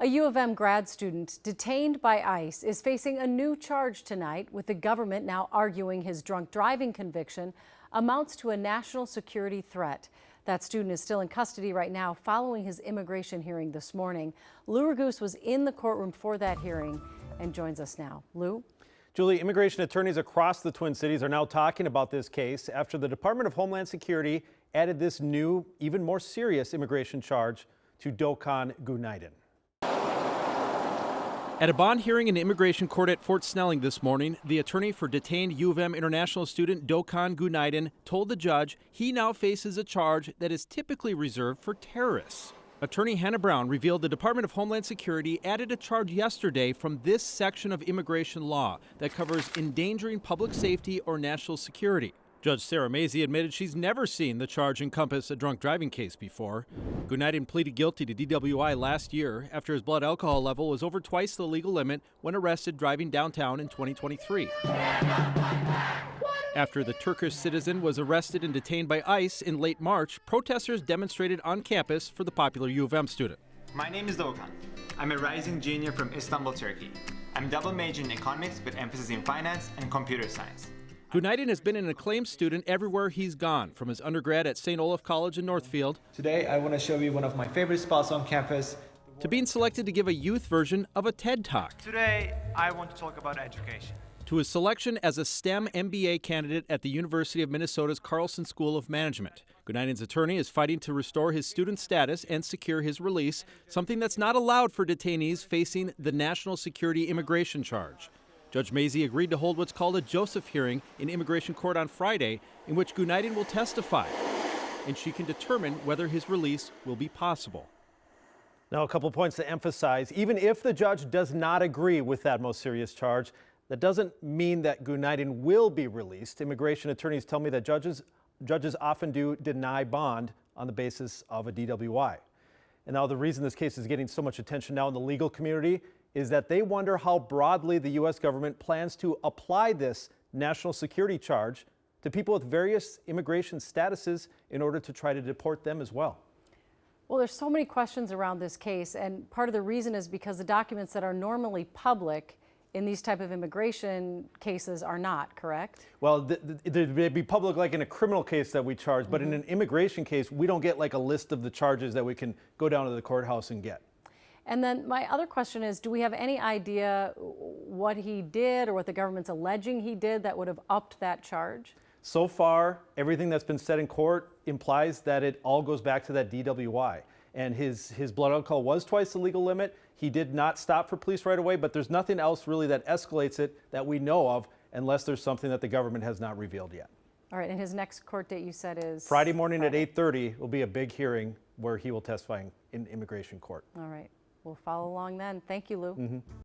A U of M grad student detained by ICE is facing a new charge tonight, with the government now arguing his drunk driving conviction amounts to a national security threat. That student is still in custody right now following his immigration hearing this morning. Lou Raguse was in the courtroom for that hearing and joins us now. Lou? Julie, immigration attorneys across the Twin Cities are now talking about this case after the Department of Homeland Security added this new, even more serious immigration charge to Dokkan Guniden. At a bond hearing in immigration court at Fort Snelling this morning, the attorney for detained U of M international student Dokkan Guniden told the judge he now faces a charge that is typically reserved for terrorists. Attorney Hannah Brown revealed the Department of Homeland Security added a charge yesterday from this section of immigration law that covers endangering public safety or national security. Judge Sarah Mazie admitted she's never seen the charge encompass a drunk driving case before. Guniden pleaded guilty to DWI last year after his blood alcohol level was over twice the legal limit when arrested driving downtown in 2023. After the Turkish citizen was arrested and detained by ICE in late March, protesters demonstrated on campus for the popular U of M student. My name is Doğukan. I'm a rising junior from Istanbul, Turkey. I'm double majoring in economics with emphasis in finance and computer science. Guniden has been an acclaimed student everywhere he's gone, from his undergrad at St. Olaf College in Northfield. Today, I want to show you one of my favorite spots on campus. To being selected to give a youth version of a TED Talk. Today, I want to talk about education. To his selection as a STEM MBA candidate at the University of Minnesota's Carlson School of Management. Guniden's attorney is fighting to restore his student status and secure his release, something that's not allowed for detainees facing the national security immigration charge. Judge Mazie agreed to hold what's called a Joseph hearing in immigration court on Friday, in which Guniden will testify, and she can determine whether his release will be possible. Now, a couple points to emphasize. Even if the judge does not agree with that most serious charge, that doesn't mean that Guniden will be released. Immigration attorneys tell me that judges often do deny bond on the basis of a DWI. And now the reason this case is getting so much attention now in the legal community is that they wonder how broadly the U.S. government plans to apply this national security charge to people with various immigration statuses in order to try to deport them as well. Well, there's so many questions around this case, and part of the reason is because the documents that are normally public in these type of immigration cases are not, correct? Well, they'd be public like in a criminal case that we charge, but in an immigration case, we don't get like a list of the charges that we can go down to the courthouse and get. And then my other question is, do we have any idea what he did or what the government's alleging he did that would have upped that charge? So far, everything that's been said in court implies that it all goes back to that DWI. And his blood alcohol was twice the legal limit. He did not stop for police right away, but there's nothing else really that escalates it that we know of, unless there's something that the government has not revealed yet. All right, and his next court date, you said, is? Friday morning at 8:30 will be a big hearing where he will testify in immigration court. All right, we'll follow along then. Thank you, Lou.